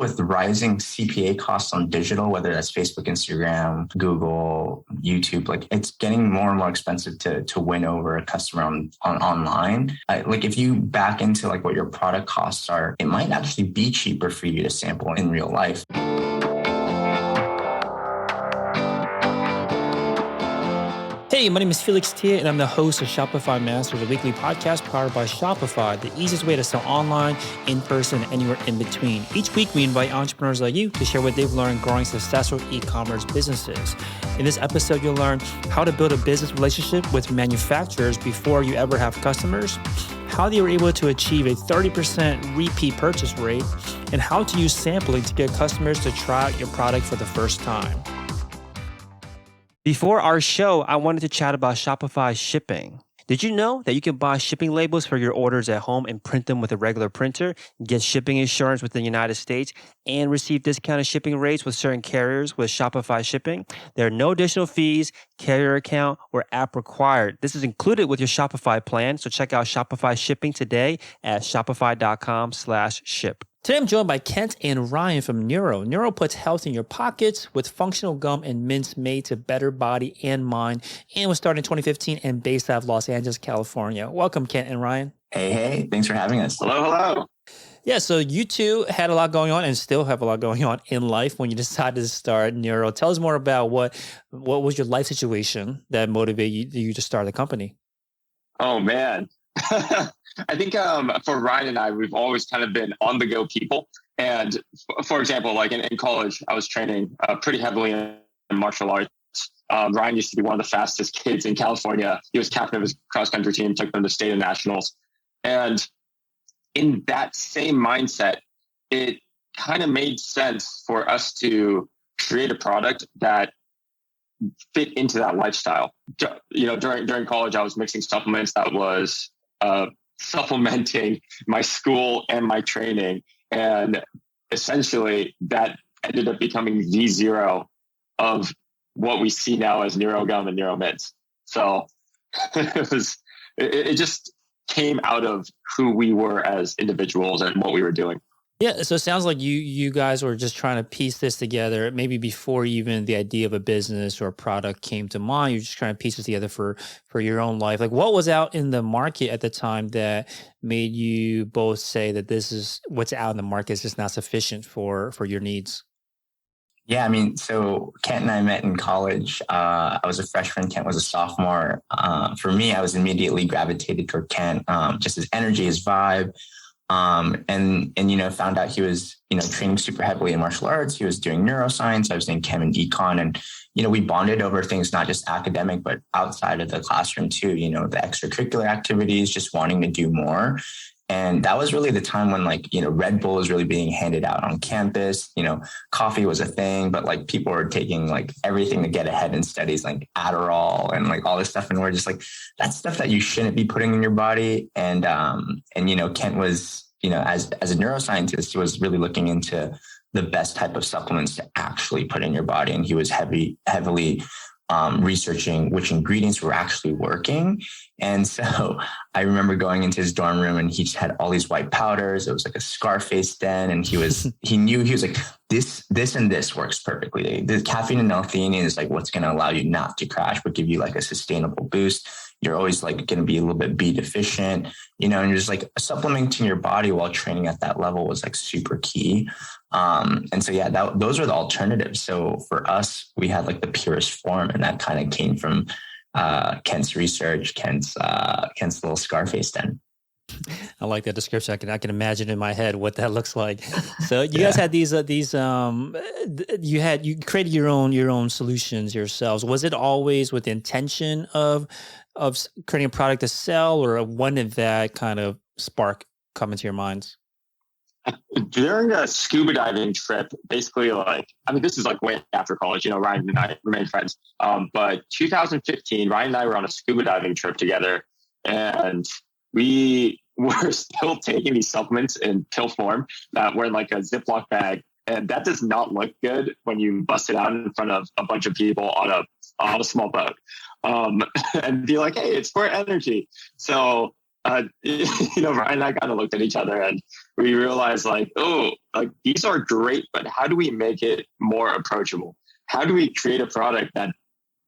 with the rising CPA costs on digital, whether that's Facebook, Instagram, Google, YouTube, like it's getting more and more expensive to win over a customer on online. Like if you back into like what your product costs are, it might actually be cheaper for you to sample in real life. Hey, my name is Felix Tia, and I'm the host of Shopify Masters, a weekly podcast powered by Shopify, the easiest way to sell online, in person, and anywhere in between. Each week, we invite entrepreneurs like you to share what they've learned growing successful e-commerce businesses. In this episode, you'll learn how to build a business relationship with manufacturers before you ever have customers, how they were able to achieve a 30% repeat purchase rate, and how to use sampling to get customers to try out your product for the first time. Before our show, I wanted to chat about Shopify shipping. Did you know that you can buy shipping labels for your orders at home and print them with a regular printer, get shipping insurance within the United States, and receive discounted shipping rates with certain carriers with Shopify shipping? There are no additional fees, carrier account, or app required. This is included with your Shopify plan, so check out Shopify shipping today at shopify.com/ship. Today, I'm joined by Kent and Ryan from Neuro. Neuro puts health in your pockets with functional gum and mints made to better body and mind, and was started in 2015 and based out of Los Angeles, California. Welcome, Kent and Ryan. Hey, thanks for having us. Hello. Yeah, so you two had a lot going on and still have a lot going on in life when you decided to start Neuro. Tell us more about what was your life situation that motivated you to start the company? Oh, man. I think for Ryan and I, we've always kind of been on the go people. And for example, like in college, I was training pretty heavily in martial arts. Ryan used to be one of the fastest kids in California. He was captain of his cross country team, took them to state and nationals. And in that same mindset, it kind of made sense for us to create a product that fit into that lifestyle. You know, during college, I was mixing supplements that was supplementing my school and my training. And essentially that ended up becoming the zero of what we see now as NeuroGum and NeuroMints. So it just came out of who we were as individuals and what we were doing. Yeah, so it sounds like you guys were just trying to piece this together, maybe before even the idea of a business or a product came to mind. You're just trying to piece this together for your own life. Like, what was out in the market at the time that made you both say that this is what's out in the market is just not sufficient for your needs? Yeah, I mean, so Kent and I met in college. I was a freshman. Kent was a sophomore. For me, I was immediately gravitated toward Kent, just his energy, his vibe. And found out he was, training super heavily in martial arts. He was doing neuroscience. I was doing chem and econ. And, we bonded over things, not just academic, but outside of the classroom too, the extracurricular activities, just wanting to do more. And that was really the time when Red Bull was really being handed out on campus. Coffee was a thing, but people were taking everything to get ahead in studies, like Adderall and all this stuff. And we're just that's stuff that you shouldn't be putting in your body. And Kent was, as a neuroscientist, he was really looking into the best type of supplements to actually put in your body. And he was heavily researching which ingredients were actually working. And so I remember going into his dorm room and he just had all these white powders. It was like a Scarface den. And he knew like, this and this works perfectly. The caffeine and L-theanine is what's going to allow you not to crash, but give you a sustainable boost. You're always going to be a little bit B deficient, and you're just supplementing your body while training at that level was super key. And so, yeah, those are the alternatives. So for us, we had the purest form, and that kind of came from Kent's research, Kent's little Scarface den. I like that description. I can imagine in my head what that looks like. So you guys had you created your own solutions yourselves. Was it always with the intention of creating a product to sell, or when did that kind of spark come into your minds? During a scuba diving trip, basically this is way after college, Ryan and I remained friends. But 2015, Ryan and I were on a scuba diving trip together, and we were still taking these supplements in pill form that were in a Ziploc bag. And that does not look good when you bust it out in front of a bunch of people on a small boat. And be like, hey, it's for energy. So, Ryan and I kind of looked at each other and we realized like these are great, but how do we make it more approachable? How do we create a product that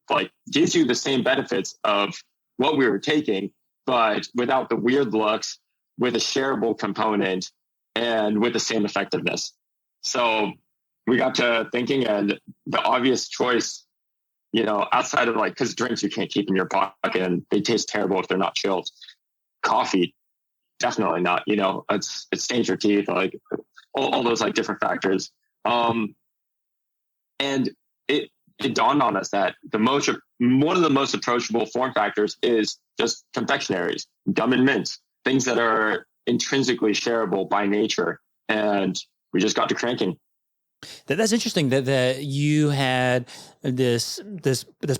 like gives you the same benefits of what we were taking, but without the weird looks, with a shareable component, and with the same effectiveness? So we got to thinking, and the obvious choice, outside of like, because drinks you can't keep in your pocket and they taste terrible if they're not chilled. Coffee, definitely not. It stains your teeth, like all those like different factors. And it dawned on us that one of the most approachable form factors is just confectionaries, gum and mints, things that are intrinsically shareable by nature. And we just got to cranking. That's interesting that you had this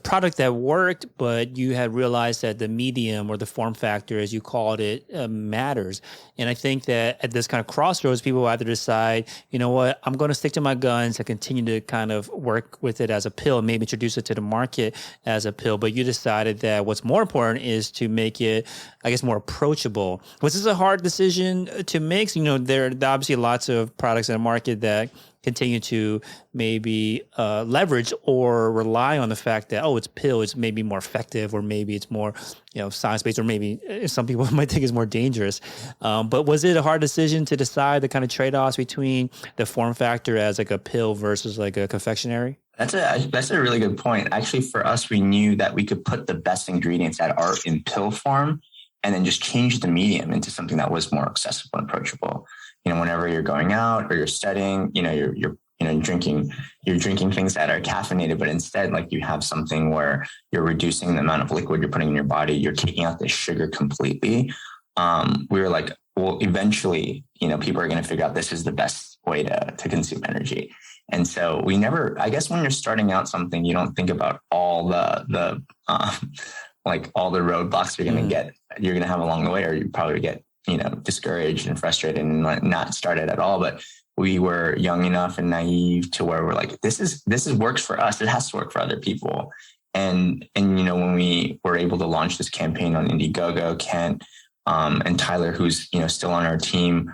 product that worked, but you had realized that the medium or the form factor, as you called it, matters. And I think that at this kind of crossroads, people either decide, you know what, I'm going to stick to my guns and continue to kind of work with it as a pill, maybe introduce it to the market as a pill. But you decided that what's more important is to make it, I guess, more approachable. Was this a hard decision to make? So, there are obviously lots of products in the market that continue to maybe leverage or rely on the fact that, it's pill, it's maybe more effective, or maybe it's more, science-based, or maybe some people might think it's more dangerous. But was it a hard decision to decide the kind of trade-offs between the form factor as like a pill versus like a confectionery? That's a really good point. Actually, for us, we knew that we could put the best ingredients that are in pill form and then just change the medium into something that was more accessible and approachable. Whenever you're going out or you're studying, you're drinking things that are caffeinated, but instead, like, you have something where you're reducing the amount of liquid you're putting in your body. You're taking out the sugar completely. We were like, well, eventually, people are going to figure out this is the best way to consume energy. And so we never, I guess when you're starting out something, you don't think about all the all the roadblocks you're going to have along the way, or you probably get discouraged and frustrated and not started at all. But we were young enough and naive to where we're like, this is works for us. It has to work for other people. And when we were able to launch this campaign on Indiegogo, Kent and Tyler, who's still on our team,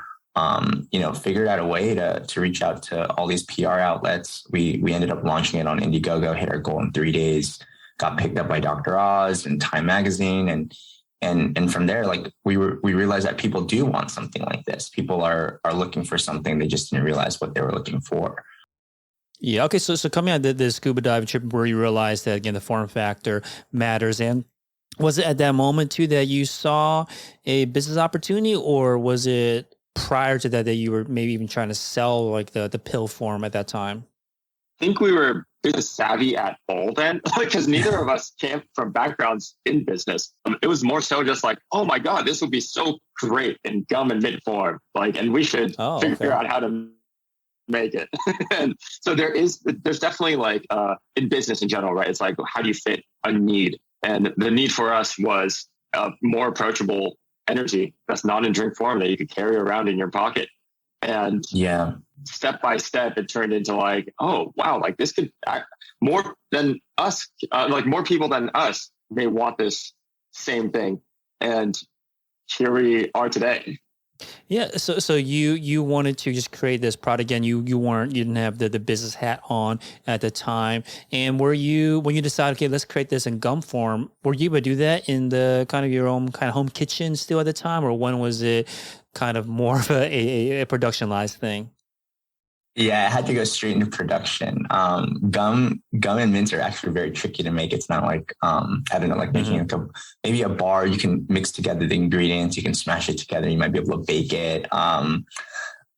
figured out a way to reach out to all these PR outlets. We ended up launching it on Indiegogo, hit our goal in 3 days, got picked up by Dr. Oz and Time Magazine, and from there, like, we realized that people do want something like this. People are looking for something. They just didn't realize what they were looking for. Yeah. Okay. So coming out of the scuba diving trip where you realized that, again, the form factor matters, and was it at that moment too that you saw a business opportunity, or was it prior to that you were maybe even trying to sell like the pill form at that time? I think we were business savvy at all then, because neither of us came from backgrounds in business. It was more so just like, oh my God, this would be so great in gum and mint form. Like, and we should figure out how to make it. And so there's definitely like, in business in general, right? It's like, how do you fit a need? And the need for us was a more approachable energy that's not in drink form that you could carry around in your pocket. And step by step, it turned into like, oh, wow, like this could more than us, like more people than us may want this same thing. And here we are today. Yeah. So you wanted to just create this product again. You didn't have the business hat on at the time. And when you decided, okay, let's create this in gum form, were you able to do that in the kind of your own kind of home kitchen still at the time? Or when was it kind of more of a productionized thing? Yeah, I had to go straight into production. Gum and mints are actually very tricky to make. It's not like, I don't know, like making maybe a bar. You can mix together the ingredients. You can smash it together. You might be able to bake it.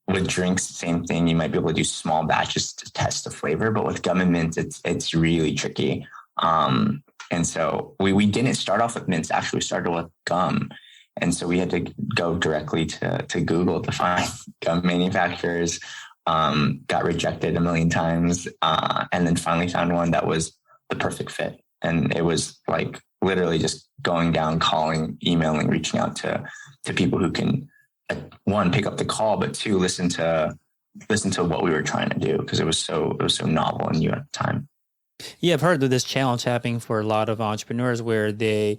With drinks, same thing. You might be able to do small batches to test the flavor. But with gum and mints, it's really tricky. And so we didn't start off with mints. Actually, we started with gum. And so we had to go directly to Google to find gum manufacturers. Got rejected a million times, and then finally found one that was the perfect fit. And it was like literally just going down, calling, emailing, reaching out to people who can, one, pick up the call, but two, listen to what we were trying to do, because it was so novel and new at the time. Yeah, I've heard of this challenge happening for a lot of entrepreneurs where they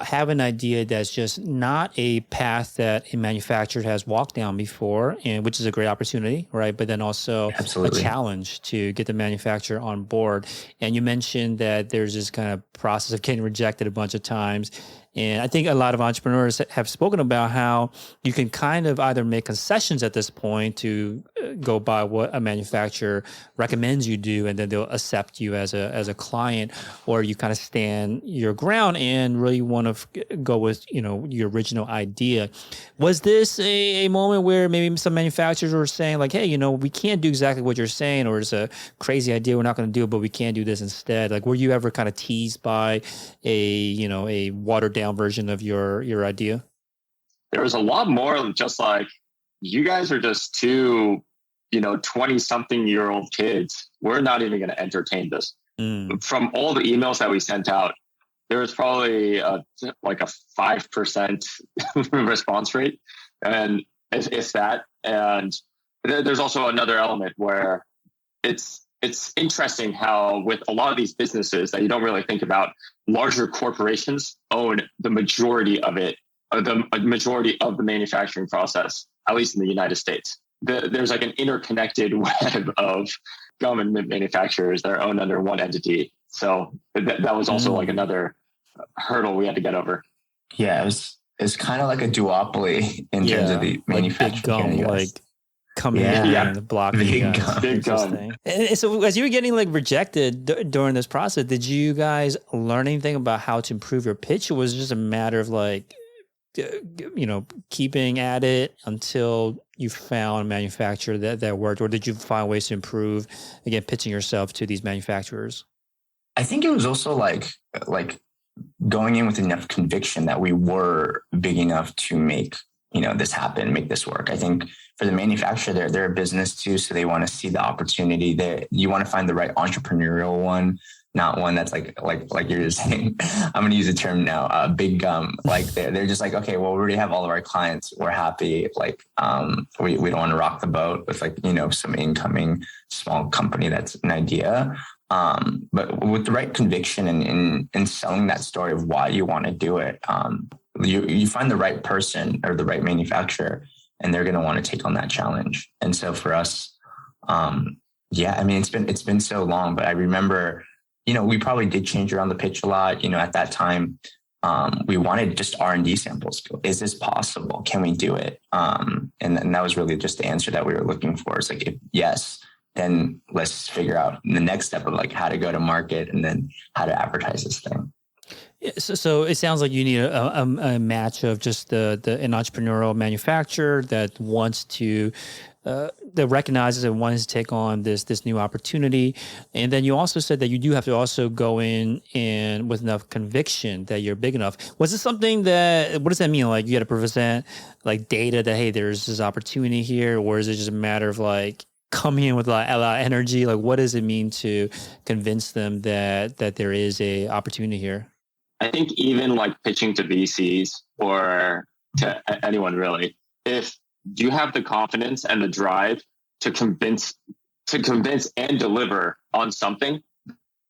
have an idea that's just not a path that a manufacturer has walked down before, and which is a great opportunity, right? But then also a Absolutely. challenge to get the manufacturer on board. And you mentioned that there's this kind of process of getting rejected a bunch of times. And I think a lot of entrepreneurs have spoken about how you can kind of either make concessions at this point to go by what a manufacturer recommends you do, and then they'll accept you as a client, or you kind of stand your ground and really want to go with your original idea. Was this a moment where maybe some manufacturers were saying like, hey, we can't do exactly what you're saying, or it's a crazy idea, we're not going to do it, but we can do this instead? Like, were you ever kind of teased by a watered down version of your idea? There was a lot more of just like, you guys are just two 20-something-year-old kids. We're not even going to entertain this. From all the emails that we sent out, there was probably like a 5% response rate. And it's that. And there's also another element where it's interesting how with a lot of these businesses that you don't really think about, larger corporations own the majority of it, or the majority of the manufacturing process, at least in the United States. There's like an interconnected web of government manufacturers that are owned under one entity. So that was also like another hurdle we had to get over. Yeah, it's kind of like a duopoly in terms of the manufacturing. Big gum, like coming in and blocking you guys. Big gun. And so as you were getting like rejected during this process, did you guys learn anything about how to improve your pitch? Or was it just a matter of like, keeping at it until you found a manufacturer that worked? Or did you find ways to improve, again, pitching yourself to these manufacturers? I think it was also like going in with enough conviction that we were big enough to make, this happen, make this work. I think for the manufacturer, they're a business too. So they want to see the opportunity there. You want to find the right entrepreneurial one, not one that's like you're saying. I'm going to use a term now, big gum. Like they're just like, okay, well, we already have all of our clients. We're happy. Like, we don't want to rock the boat with some incoming small company that's an idea. But with the right conviction and in selling that story of why you want to do it, you find the right person or the right manufacturer, and they're going to want to take on that challenge. And so for us, it's been so long, but I remember, we probably did change around the pitch a lot. At that time, we wanted just R&D samples. Is this possible? Can we do it? And that was really just the answer that we were looking for. It's like, if yes, then let's figure out the next step of like how to go to market and then how to advertise this thing. Yeah, so it sounds like you need a match of just an entrepreneurial manufacturer that wants to that recognizes and wants to take on this new opportunity. And then you also said that you do have to also go in and with enough conviction that you're big enough. Was it something what does that mean? Like you got to present like data that, hey, there's this opportunity here, or is it just a matter of like coming in with a lot of energy? Like what does it mean to convince them that there is a opportunity here? I think even like pitching to VCs or to anyone really, if you have the confidence and the drive to convince and deliver on something,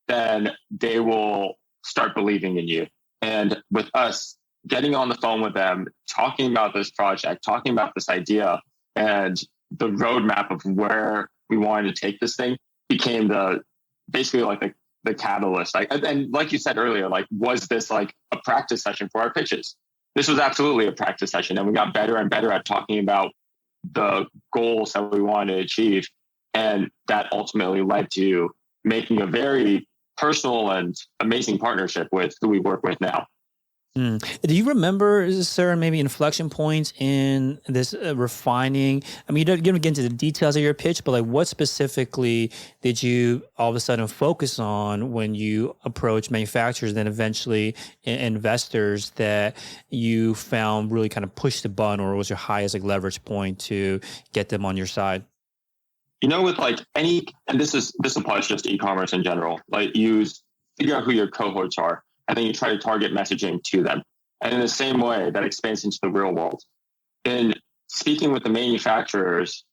then they will start believing in you. And with us, getting on the phone with them, talking about this project, talking about this idea, and the roadmap of where we wanted to take this thing became basically like the catalyst. And like you said earlier, like, was this like a practice session for our pitches? This was absolutely a practice session, and we got better and better at talking about the goals that we wanted to achieve. And that ultimately led to making a very personal and amazing partnership with who we work with now. Do you remember, sir, maybe inflection points in this refining? I mean, you don't get into the details of your pitch, but like what specifically did you all of a sudden focus on when you approach manufacturers, then eventually investors that you found really kind of pushed the button, or was your highest like leverage point to get them on your side? With like and this applies just to e-commerce in general, like you figure out who your cohorts are, and then you try to target messaging to them. And in the same way, that expands into the real world. In speaking with the manufacturers,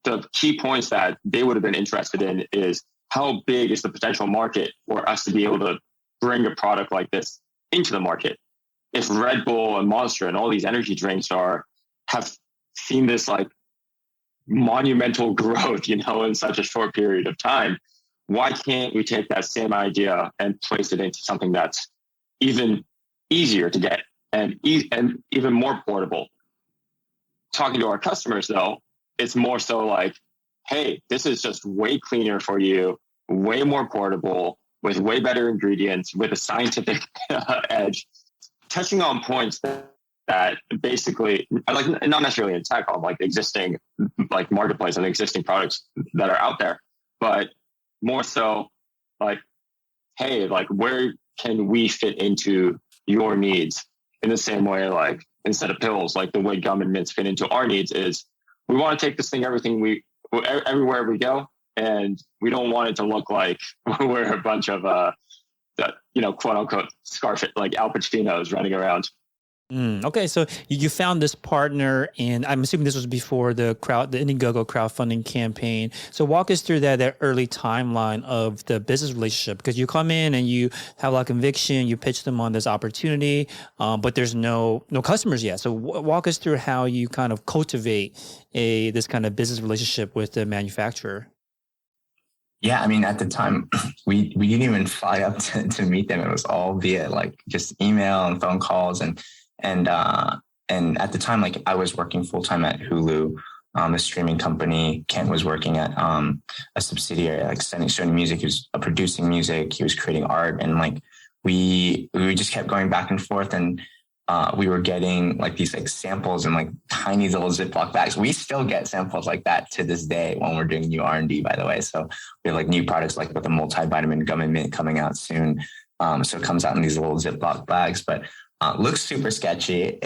the key points that they would have been interested in is how big is the potential market for us to be able to bring a product like this into the market? If Red Bull and Monster and all these energy drinks have seen this like monumental growth, in such a short period of time, why can't we take that same idea and place it into something that's even easier to get and even more portable? Talking to our customers, though, it's more so like, hey, this is just way cleaner for you, way more portable, with way better ingredients, with a scientific edge, touching on points that basically, like, not necessarily in tech, on like existing like marketplace and existing products that are out there, but more so like, hey, like, where can we fit into your needs? In the same way, like, instead of pills, like the way gum and mints fit into our needs is, we want to take this thing everywhere we go, and we don't want it to look like we're a bunch of quote unquote scarf like Al Pacinos running around. Okay, so you found this partner, and I'm assuming this was before the Indiegogo crowdfunding campaign. So walk us through that early timeline of the business relationship, because you come in and you have a lot of conviction, you pitch them on this opportunity, but there's no customers yet. So walk us through how you kind of cultivate this kind of business relationship with the manufacturer. Yeah, I mean, at the time, we didn't even fly up to meet them. It was all via like just email and phone calls, and at the time, like, I was working full time at Hulu, a streaming company. Kent was working at a subsidiary, like Sony Music. He was producing music. He was creating art, and like we just kept going back and forth, and we were getting like these like samples in like tiny little Ziploc bags. We still get samples like that to this day when we're doing new R&D, by the way. So we have like new products like with a multivitamin gum and mint coming out soon. So it comes out in these little Ziploc bags, but looks super sketchy.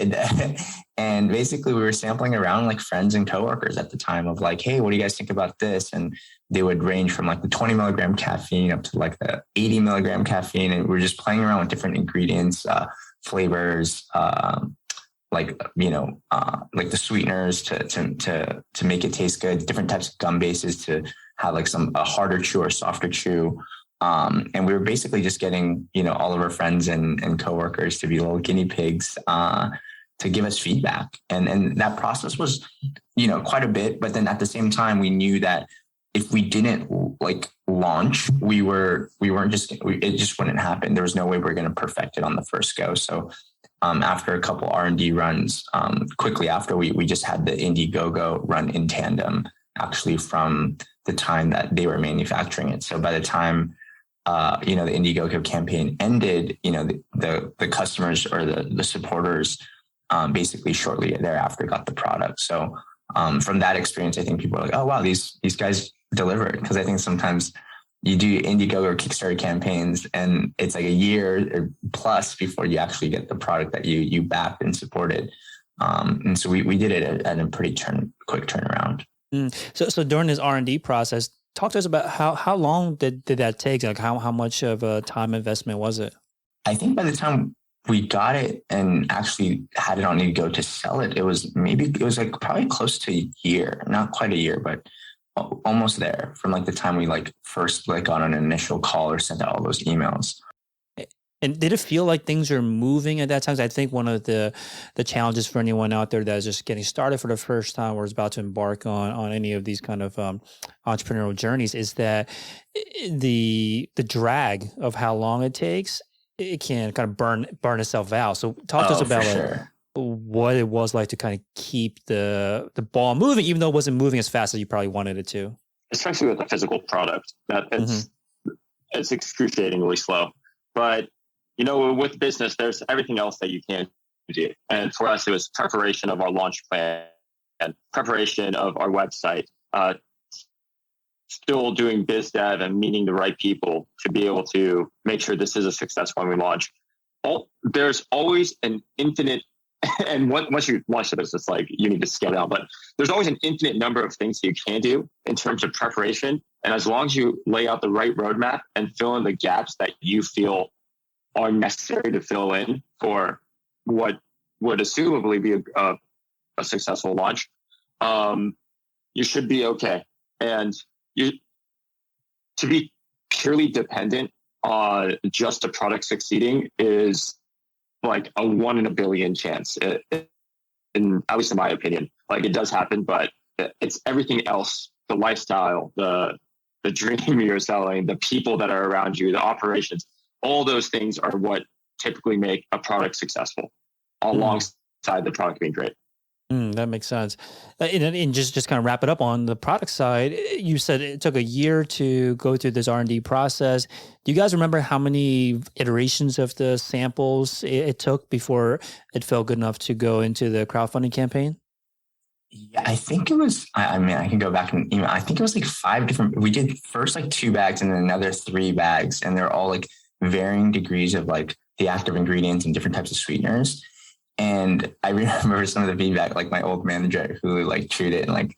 And basically we were sampling around like friends and coworkers at the time of like, hey, what do you guys think about this? And they would range from like the 20 milligram caffeine up to like the 80 milligram caffeine. And we're just playing around with different ingredients, flavors, like the sweeteners to make it taste good, different types of gum bases to have like a harder chew or softer chew. And we were basically just getting, all of our friends and coworkers to be little guinea pigs, to give us feedback. And that process was, quite a bit. But then at the same time, we knew that if we didn't like launch, it just wouldn't happen. There was no way we were going to perfect it on the first go. So, after a couple R&D runs, quickly after we just had the Indiegogo run in tandem, actually from the time that they were manufacturing it. So by the time, the Indiegogo campaign ended, the customers or the supporters, basically shortly thereafter got the product. So, from that experience, I think people are like, oh, wow, these guys delivered. Because I think sometimes you do Indiegogo or Kickstarter campaigns and it's like a year or plus before you actually get the product that you backed and supported. And so we did it at a pretty quick turnaround. So during this R&D process, talk to us about how long did that take? Like how much of a time investment was it? I think by the time we got it and actually had it on Indiegogo to sell it, it was like probably close to a year, not quite a year, but almost there from like the time we like first like got an initial call or sent out all those emails. And did it feel like things are moving at that time? I think one of the challenges for anyone out there that is just getting started for the first time or is about to embark on any of these kind of entrepreneurial journeys is that the drag of how long it takes, it can kind of burn itself out. So talk to us about what it was like to kind of keep the ball moving, even though it wasn't moving as fast as you probably wanted it to. Especially with a physical product, that it's excruciatingly slow. But with business, there's everything else that you can do. And for us, it was preparation of our launch plan and preparation of our website, still doing biz dev and meeting the right people to be able to make sure this is a success when we launch. There's always an infinite, and once you launch the business, like you need to scale down, but there's always an infinite number of things you can do in terms of preparation. And as long as you lay out the right roadmap and fill in the gaps that you feel are necessary to fill in for what would assumably be a successful launch, you should be okay. And to be purely dependent on just a product succeeding is like a 1 in a billion chance. And at least in my opinion, like it does happen, but it's everything else, the lifestyle, the dream you're selling, the people that are around you, the operations, all those things are what typically make a product successful alongside the product being great. That makes sense. And just kind of wrap it up on the product side, you said it took a year to go through this R&D process. Do you guys remember how many iterations of the samples it took before it felt good enough to go into the crowdfunding campaign? Yeah, I think it was, I mean, I can go back and email. I think it was like 5 different, we did first like 2 bags and then another 3 bags. And they're all like varying degrees of like the active ingredients and different types of sweeteners. And I remember some of the feedback, like my old manager who like chewed it and like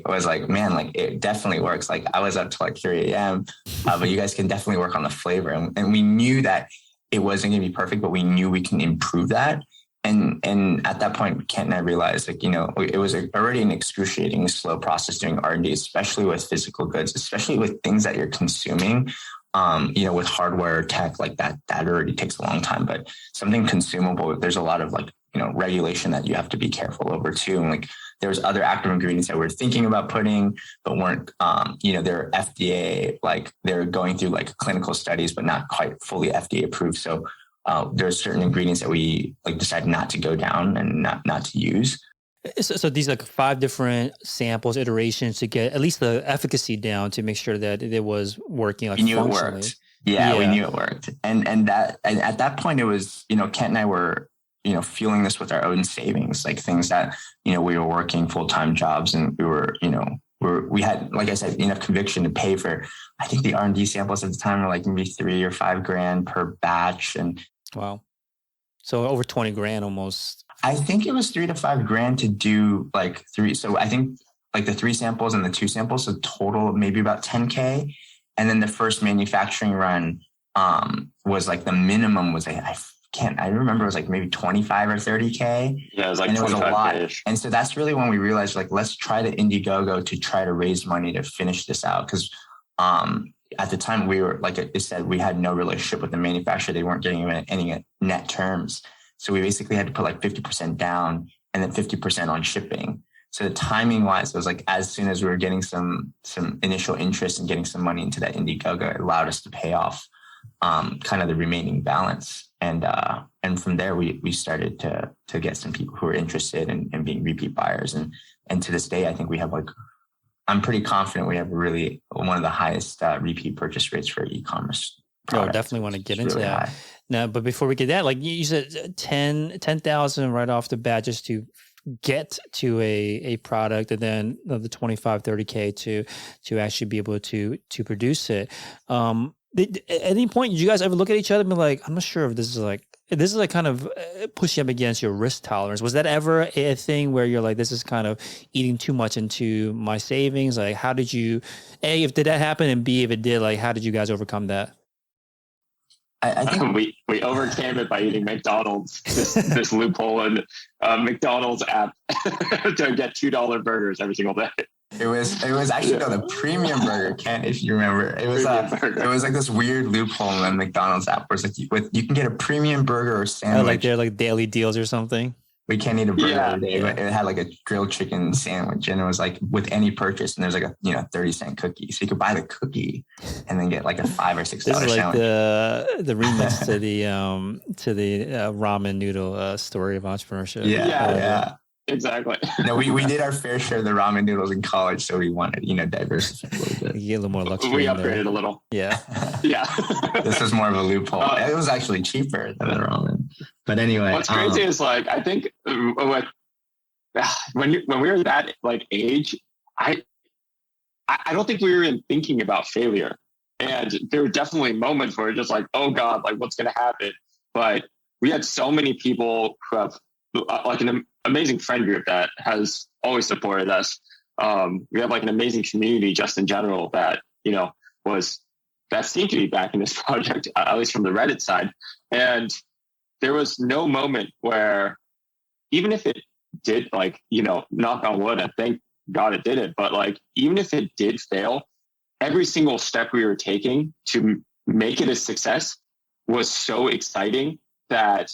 was like, man, like it definitely works. Like I was up to like 3 a.m., but you guys can definitely work on the flavor. And we knew that it wasn't going to be perfect, but we knew we can improve that. And at that point, Kent and I realized, like, you know, it was already an excruciating slow process doing R&D, especially with physical goods, especially with things that you're consuming. You know, with hardware tech like that already takes a long time, but something consumable, there's a lot of like, you know, regulation that you have to be careful over too. And like, there's other active ingredients that we're thinking about putting, but weren't, you know, they're FDA, like they're going through like clinical studies, but not quite fully FDA approved. So there's certain ingredients that we like decided not to go down and not to use. So these like 5 different samples, iterations to get at least the efficacy down to make sure that it was working. Like we knew it worked. Yeah, we knew it worked. And at that point it was, you know, Kent and I were, you know, fueling this with our own savings, like things that, you know, we were working full-time jobs and we were, you know, we had, like I said, enough conviction to pay for, I think the R&D samples at the time were like maybe $3 or $5 grand per batch. And wow. So over 20 grand almost. I think it was $3 to $5 grand to do like 3. So I think like the 3 samples and the 2 samples, so total maybe about 10K. And then the first manufacturing run was like the minimum was like, I remember it was like maybe 25 or 30K. Yeah, it was like and it was a lot. And so that's really when we realized like, let's try the Indiegogo to try to raise money to finish this out. Cause at the time we were, like I said, we had no relationship with the manufacturer. They weren't getting any net terms. So we basically had to put like 50% down and then 50% on shipping. So the timing wise, it was like, as soon as we were getting some initial interest and getting some money into that Indiegogo, it allowed us to pay off kind of the remaining balance. And from there, we started to get some people who were interested in being repeat buyers. And to this day, I think we have like, I'm pretty confident we have really one of the highest repeat purchase rates for e-commerce product. Oh, definitely want to get into really that. High. Now, but before we get that, like you said, 10,000 right off the bat just to get to a product, and then the 25, 30K to actually be able to produce it. At any point, did you guys ever look at each other and be like, I'm not sure if this is like kind of pushing up against your risk tolerance? Was that ever a thing where you're like, this is kind of eating too much into my savings? Like, how did you, A, if did that happen, and B, if it did, like, how did you guys overcome that? I think we overcame it by eating McDonald's, this loophole in McDonald's app to get $2 burgers every single day. It was actually called a premium burger, Kent, if you remember. It was like this weird loophole in the McDonald's app where it's like you can get a premium burger or sandwich. Like they're like daily deals or something. We can't eat a burger every day, but it had like a grilled chicken sandwich, and it was like with any purchase, and there's like a 30-cent cookie, so you could buy the cookie and then get like a $5 or $6 this is like sandwich. the remix to the ramen noodle story of entrepreneurship. Yeah. Exactly. No, we did our fair share of the ramen noodles in college, so we wanted, diversify a little bit. You get a little more luxury. We upgraded a little. Yeah. Yeah. This was more of a loophole. It was actually cheaper than the ramen. But anyway. What's crazy is like, I think when we were that like age, I don't think we were even thinking about failure. And there were definitely moments where just like, oh God, like what's going to happen? But we had so many people who have like an amazing friend group that has always supported us. We have like an amazing community just in general that, that seemed to be backing this project, at least from the Reddit side. And there was no moment where, even if it did, like, knock on wood, and thank God it didn't, but like, even if it did fail, every single step we were taking to make it a success was so exciting that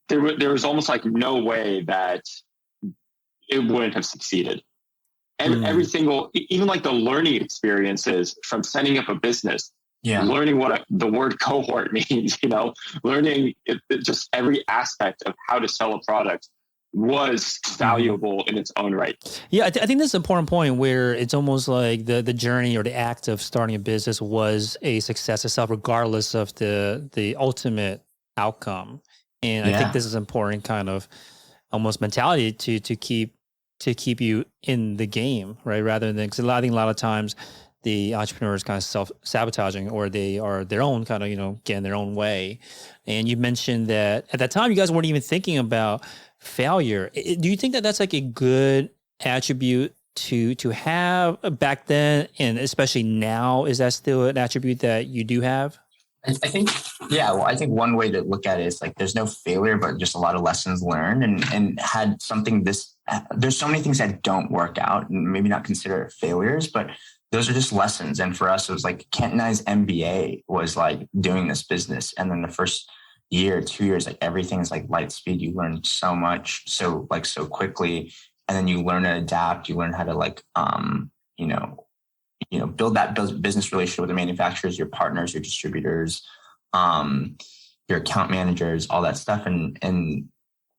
there was almost like no way that it wouldn't have succeeded. And every single, even like the learning experiences from setting up a business, learning what the word cohort means, learning just every aspect of how to sell a product was valuable in its own right. Yeah, I think that's an important point where it's almost like the journey or the act of starting a business was a success itself, regardless of the ultimate outcome. And I think this is important kind of almost mentality to keep you in the game, right? Rather than, because I think a lot of times the entrepreneurs kind of self-sabotaging, or they are their own kind of, getting their own way. And you mentioned that at that time, you guys weren't even thinking about failure. Do you think that that's like a good attribute to have back then, and especially now? Is that still an attribute that you do have? I think, I think one way to look at it is like, there's no failure, but just a lot of lessons learned, and had something there's so many things that don't work out and maybe not consider failures, but those are just lessons. And for us, it was like Kent and I's MBA was like doing this business. And then the first year, 2 years, like everything's like light speed. You learn so much, so quickly. And then you learn to adapt. You learn how to build that business relationship with the manufacturers, your partners, your distributors, your account managers, all that stuff. And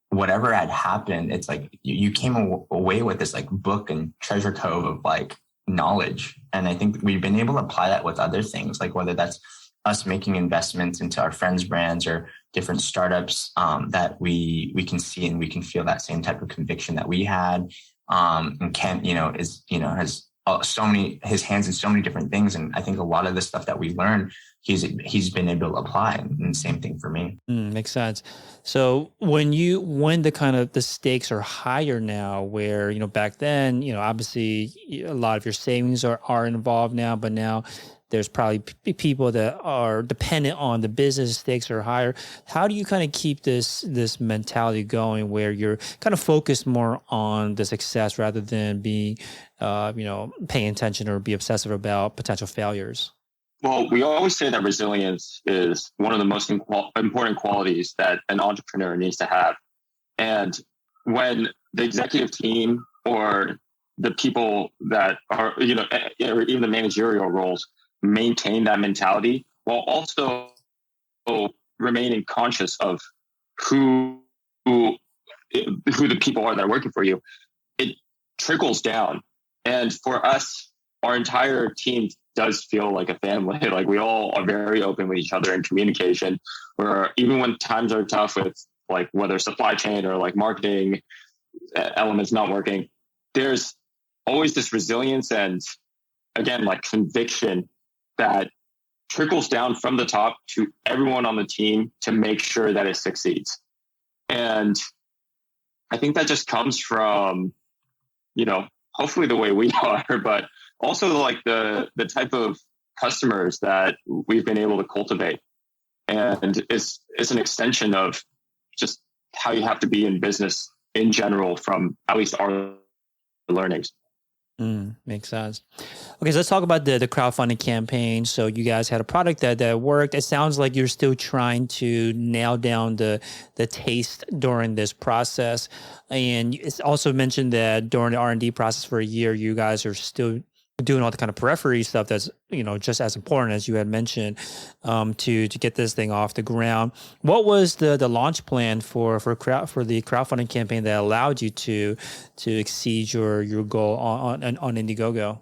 whatever had happened, it's like you came away with this like book and treasure trove of like knowledge. And I think we've been able to apply that with other things, like whether that's us making investments into our friends' brands or different startups that we can see and we can feel that same type of conviction that we had. And Kent, has his hands in so many different things. And I think a lot of the stuff that we learned, he's been able to apply, and same thing for me. Makes sense. So when the kind of the stakes are higher now, where, back then, obviously a lot of your savings are involved now, but now there's probably people that are dependent on the business, stakes are higher. How do you kind of keep this mentality going where you're kind of focused more on the success rather than being, paying attention or be obsessive about potential failures? Well, we always say that resilience is one of the most important qualities that an entrepreneur needs to have. And when the executive team or the people that are, or even the managerial roles maintain that mentality while also remaining conscious of who the people are that are working for you, it trickles down. And for us, our entire team does feel like a family. Like we all are very open with each other in communication, where even when times are tough with like whether supply chain or like marketing elements not working, there's always this resilience and, again, like conviction that trickles down from the top to everyone on the team to make sure that it succeeds. And I think that just comes from, hopefully the way we are, but also like the type of customers that we've been able to cultivate. And it's an extension of just how you have to be in business in general from at least our learnings. Makes sense. Okay, so let's talk about the crowdfunding campaign. So you guys had a product that worked. It sounds like you're still trying to nail down the taste during this process. And it's also mentioned that during the R&D process for a year, you guys are still doing all the kind of periphery stuff that's, just as important as you had mentioned, to get this thing off the ground. What was the launch plan for the crowdfunding campaign that allowed you to exceed your goal on Indiegogo?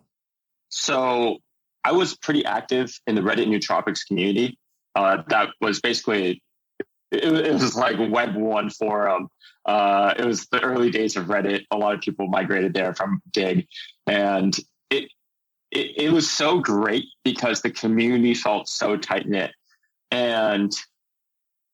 So I was pretty active in the Reddit nootropics community. That was basically, it was like Web 1 forum. It was the early days of Reddit. A lot of people migrated there from Dig, and it was so great because the community felt so tight knit, and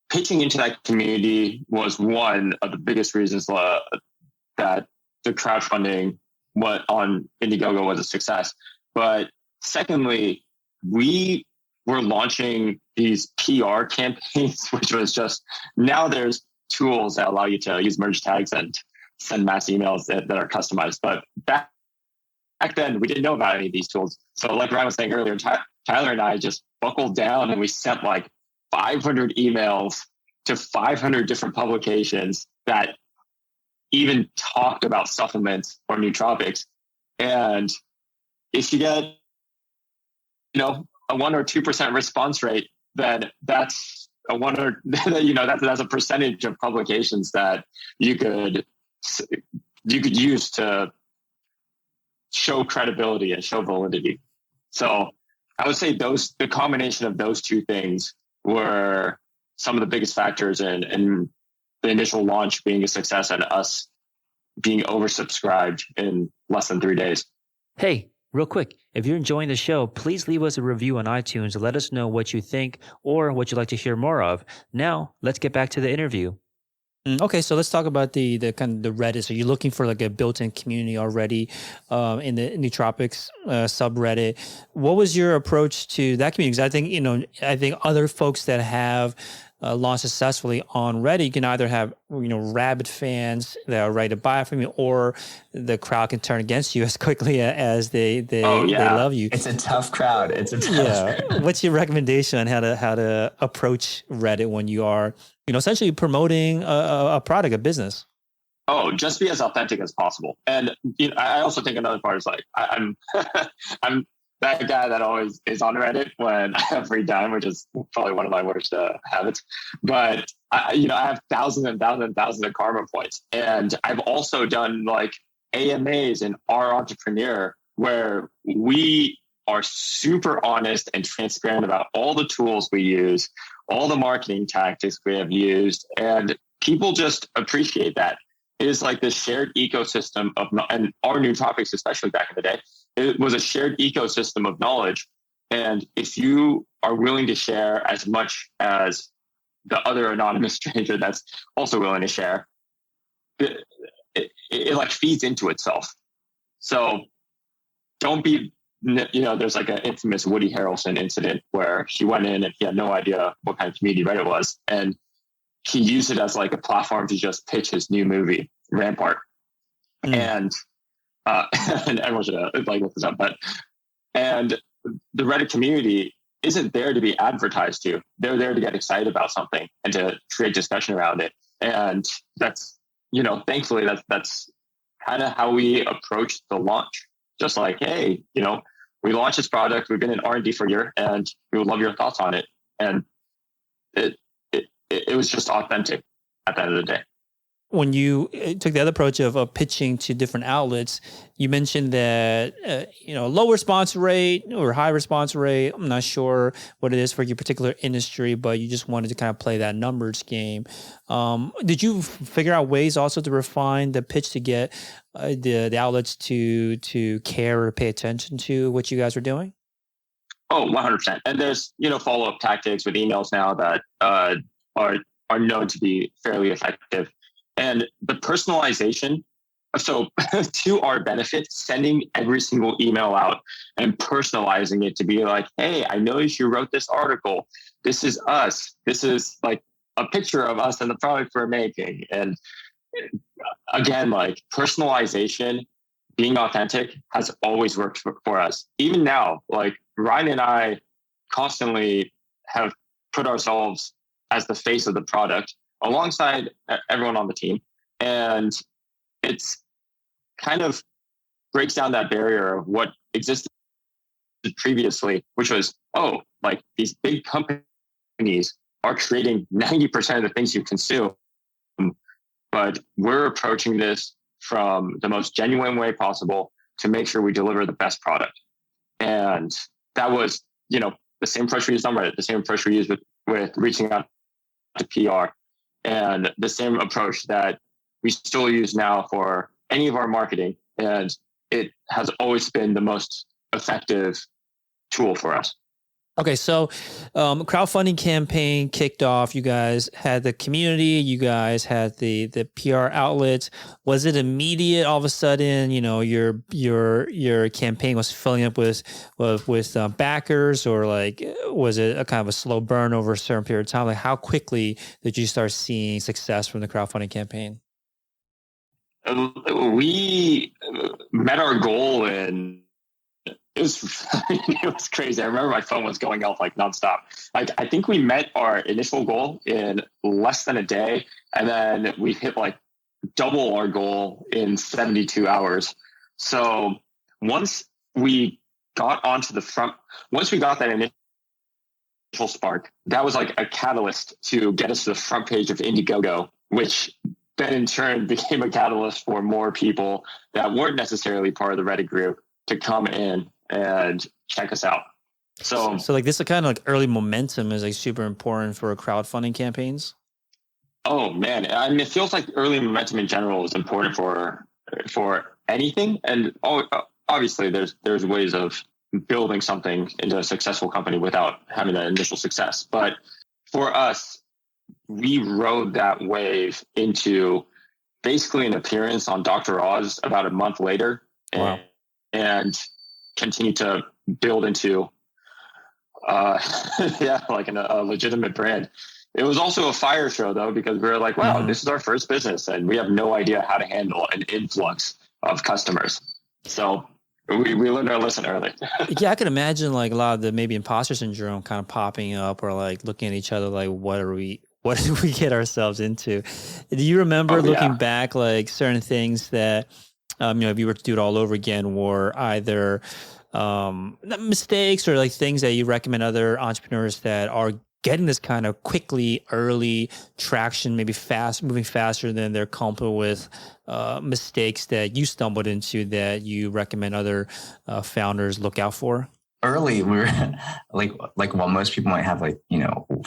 pitching into that community was one of the biggest reasons that the crowdfunding on Indiegogo was a success. But secondly, we were launching these PR campaigns, which was just, now there's tools that allow you to use merge tags and send mass emails that are customized. But back back then we didn't know about any of these tools. So like Ryan was saying earlier, Tyler and I just buckled down and we sent like 500 emails to 500 different publications that even talked about supplements or nootropics. And if you get, a 1 or 2% response rate, then that's a that's a percentage of publications that you could use to show credibility and show validity. So I would say the combination of those two things were some of the biggest factors in the initial launch being a success and us being oversubscribed in less than 3 days. Hey, real quick, if you're enjoying the show, please leave us a review on iTunes and let us know what you think or what you'd like to hear more of. Now, let's get back to the interview. Okay, so let's talk about the kind of the Reddit. So you're looking for like a built-in community already in the nootropics subreddit. What was your approach to that community? Because I think other folks that have launched successfully on Reddit, you can either have rabid fans that are ready to buy from you, or the crowd can turn against you as quickly as they love you. It's a tough crowd. Crowd. What's your recommendation on how to approach Reddit when you are essentially promoting a product, a business? Oh, just be as authentic as possible. And I also think another part is like I'm I'm that guy that always is on Reddit when I have free time, which is probably one of my worst habits. But I have thousands and thousands and thousands of karma points, and I've also done like AMAs in Our Entrepreneur where we are super honest and transparent about all the tools we use, all the marketing tactics we have used, and people just appreciate that. It is like this shared ecosystem and our nootropics, especially back in the day, it was a shared ecosystem of knowledge. And if you are willing to share as much as the other anonymous stranger that's also willing to share, it like feeds into itself. So don't be, there's like an infamous Woody Harrelson incident where he went in and he had no idea what kind of community Reddit was. And he used it as like a platform to just pitch his new movie, Rampart. And everyone should like look this up. And the Reddit community isn't there to be advertised to. They're there to get excited about something and to create discussion around it. And that's, thankfully that's kind of how we approached the launch. Just like, hey, we launched this product. We've been in R&D for a year, and we would love your thoughts on it. And it was just authentic at the end of the day. When you took the other approach of pitching to different outlets, you mentioned that, low response rate or high response rate. I'm not sure what it is for your particular industry, but you just wanted to kind of play that numbers game. Did you figure out ways also to refine the pitch to get the outlets to care or pay attention to what you guys are doing? Oh, 100%. And there's, follow-up tactics with emails now that are known to be fairly effective. And the personalization, so to our benefit, sending every single email out and personalizing it to be like, hey, I noticed you wrote this article. This is us. This is like a picture of us and the product we're making. And again, like personalization, being authentic has always worked for us. Even now, like Ryan and I constantly have put ourselves as the face of the product alongside everyone on the team. And it's kind of breaks down that barrier of what existed previously, which was, like these big companies are creating 90% of the things you consume. But we're approaching this from the most genuine way possible to make sure we deliver the best product. And that was, the same approach we used on Reddit, the same approach we used with reaching out to PR, and the same approach that we still use now for any of our marketing. And it has always been the most effective tool for us. Okay, so crowdfunding campaign kicked off. You guys had the community. You guys had the PR outlets. Was it immediate? All of a sudden, your campaign was filling up with backers, or like was it a kind of a slow burn over a certain period of time? Like how quickly did you start seeing success from the crowdfunding campaign? We met our goal in it was it was crazy. I remember my phone was going off like nonstop. Like I think we met our initial goal in less than a day, and then we hit like double our goal in 72 hours. So once we got onto the front, once we got that initial spark, that was like a catalyst to get us to the front page of Indiegogo, which then in turn became a catalyst for more people that weren't necessarily part of the Reddit group to come in and check us out. So like this kind of like early momentum is like super important for crowdfunding campaigns. Oh man, I mean, it feels like early momentum in general is important for anything, and obviously there's ways of building something into a successful company without having that initial success. But for us, we rode that wave into basically an appearance on Dr. Oz about a month later. Wow. And continue to build into like a legitimate brand. It was also a fire show though, because we were like, wow, this is our first business and we have no idea how to handle an influx of customers. So we learned our lesson early. Yeah, I can imagine like a lot of the maybe imposter syndrome kind of popping up, or like looking at each other like, what did we get ourselves into? Do you remember looking back, like certain things that, if you were to do it all over again, were either mistakes or like things that you recommend other entrepreneurs that are getting this kind of quickly early traction, maybe moving faster than they're comfortable with, mistakes that you stumbled into that you recommend other founders look out for? Early, we were like while most people might have like,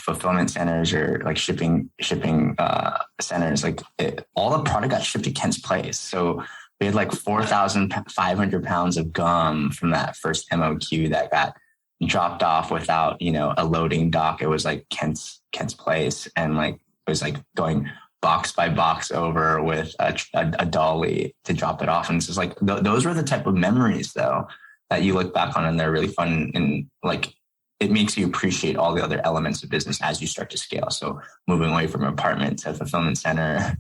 fulfillment centers or like shipping centers, like all the product got shipped to Kent's Place. So we had like 4,500 pounds of gum from that first MOQ that got dropped off without, a loading dock. It was like Kent's Place, and like it was like going box by box over with a dolly to drop it off. And it's just like those were the type of memories though that you look back on, and they're really fun, and like it makes you appreciate all the other elements of business as you start to scale. So moving away from apartment to fulfillment center,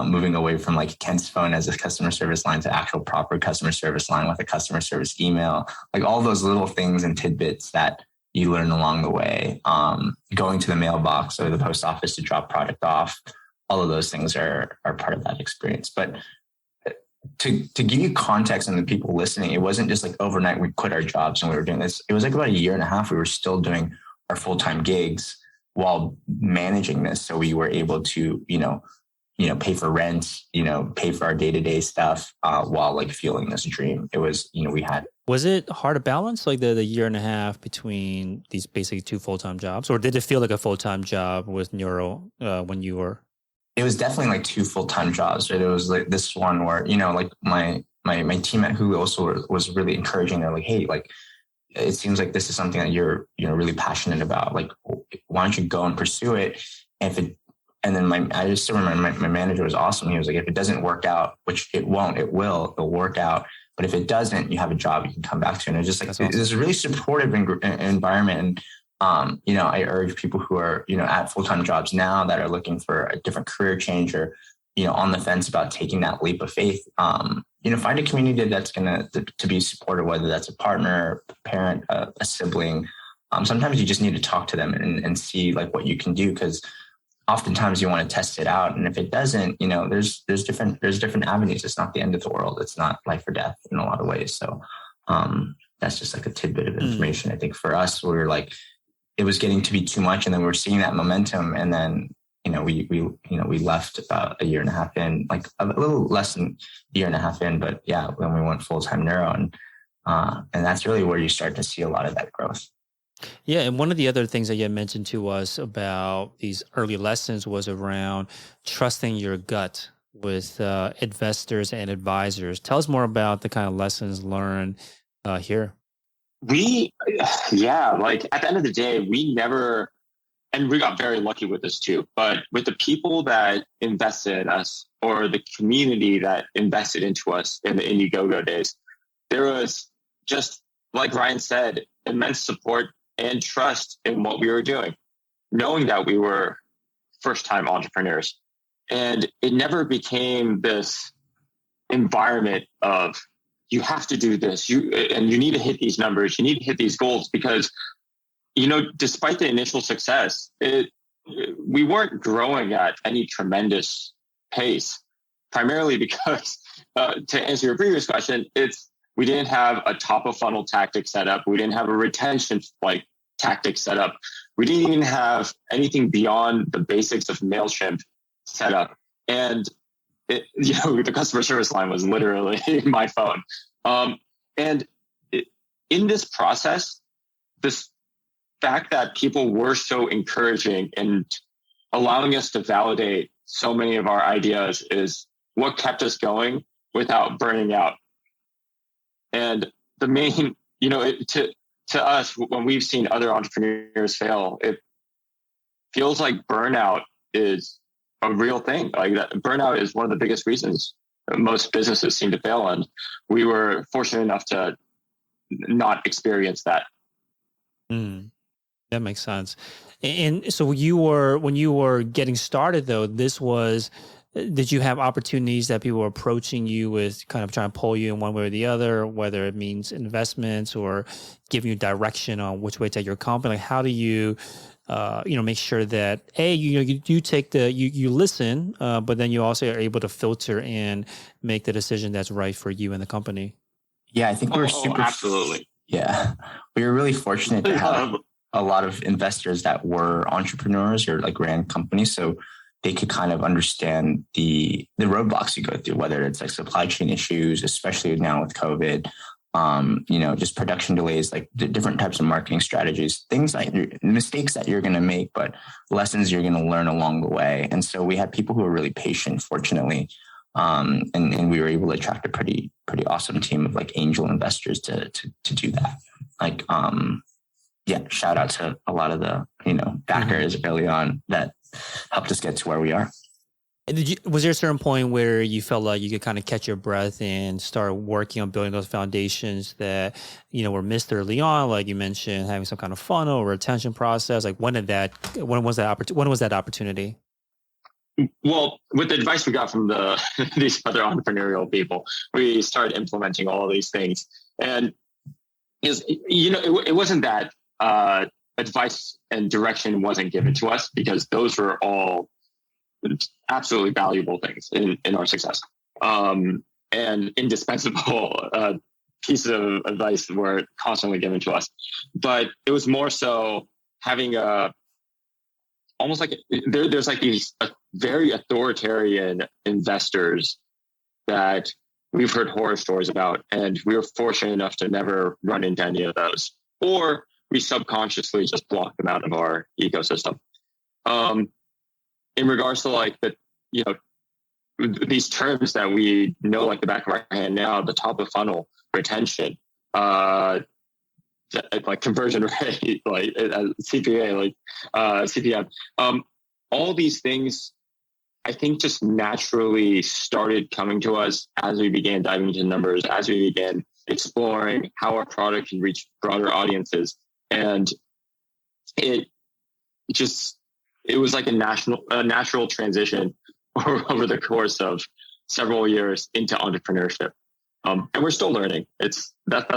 moving away from like Kent's phone as a customer service line to actual proper customer service line with a customer service email, like all those little things and tidbits that you learn along the way, going to the mailbox or the post office to drop product off, all of those things are part of that experience. But to give you context and the people listening, it wasn't just like overnight we quit our jobs and we were doing this. It was like about a year and a half. We were still doing our full-time gigs while managing this. So we were able to, pay for rent, pay for our day-to-day stuff, while like fueling this dream. It was, Was it hard to balance like the year and a half between these basically two full-time jobs, or did it feel like a full-time job with Neuro when you were? It was definitely like two full-time jobs, right? It was like this one where, like my team at Hulu also was really encouraging. They're like, hey, like, it seems like this is something that you're, really passionate about. Like, why don't you go and pursue it? And then I just remember my manager was awesome. He was like, if it doesn't work out, which it won't, it'll work out. But if it doesn't, you have a job you can come back to. And it's just like, awesome. It's a really supportive environment. And, I urge people who are, at full-time jobs now that are looking for a different career change or, on the fence about taking that leap of faith, find a community that's going to be supportive, whether that's a partner, a parent, a sibling. Sometimes you just need to talk to them and see like what you can do, because oftentimes you want to test it out. And if it doesn't, there's different avenues. It's not the end of the world. It's not life or death in a lot of ways. So that's just like a tidbit of information. I think for us, we're like, it was getting to be too much. And then we're seeing that momentum. And then, we left about a year and a half in, like a little less than a year and a half in, but yeah, when we went full-time Neuro, and that's really where you start to see a lot of that growth. Yeah. And one of the other things that you had mentioned to us about these early lessons was around trusting your gut with investors and advisors. Tell us more about the kind of lessons learned here. Like at the end of the day, we got very lucky with this too, but with the people that invested in us, or the community that invested into us in the Indiegogo days, there was, just like Ryan said, immense support and trust in what we were doing, knowing that we were first-time entrepreneurs. And it never became this environment of you have to do this. You need to hit these numbers. You need to hit these goals because, despite the initial success, we weren't growing at any tremendous pace, primarily because, to answer your previous question, we didn't have a top of funnel tactic set up. We didn't have a retention tactic set up. We didn't even have anything beyond the basics of MailChimp set up. And the customer service line was literally my phone. In this process, this fact that people were so encouraging and allowing us to validate so many of our ideas is what kept us going without burning out. And the main, to us, when we've seen other entrepreneurs fail, it feels like burnout is a real thing. Like that, burnout is one of the biggest reasons most businesses seem to fail. And we were fortunate enough to not experience that. That makes sense. And so when you were getting started, though, did you have opportunities that people were approaching you with kind of trying to pull you in one way or the other, whether it means investments or giving you direction on which way to take your company? Like how do you, make sure that you take you listen, but then you also are able to filter and make the decision that's right for you and the company? Yeah, I think we were absolutely. Yeah, we were really fortunate to have a lot of investors that were entrepreneurs or like ran companies, so they could kind of understand the roadblocks you go through, whether it's like supply chain issues, especially now with COVID, just production delays, like the different types of marketing strategies, things like mistakes that you're going to make, but lessons you're going to learn along the way. And so we had people who were really patient, fortunately. And we were able to attract a pretty awesome team of like angel investors to do that. Like, shout out to a lot of the, backers early on that helped us get to where we are. Was there a certain point where you felt like you could kind of catch your breath and start working on building those foundations that, were missed early on? Like you mentioned, having some kind of funnel or retention process. Like when was that opportunity? Well, with the advice we got from these other entrepreneurial people, we started implementing all of these things. And it wasn't that advice and direction wasn't given to us, because those were all absolutely valuable things in our success. And indispensable pieces of advice were constantly given to us. But it was more so having almost like there's like these very authoritarian investors that we've heard horror stories about, and we were fortunate enough to never run into any of those, or we subconsciously just block them out of our ecosystem. In regards to like these terms that we know like the back of our hand now, the top of funnel, retention, like conversion rate, like CPA, like CPM, all these things, I think, just naturally started coming to us as we began diving into numbers, as we began exploring how our product can reach broader audiences. And it was like a natural transition over the course of several years into entrepreneurship. And we're still learning. That's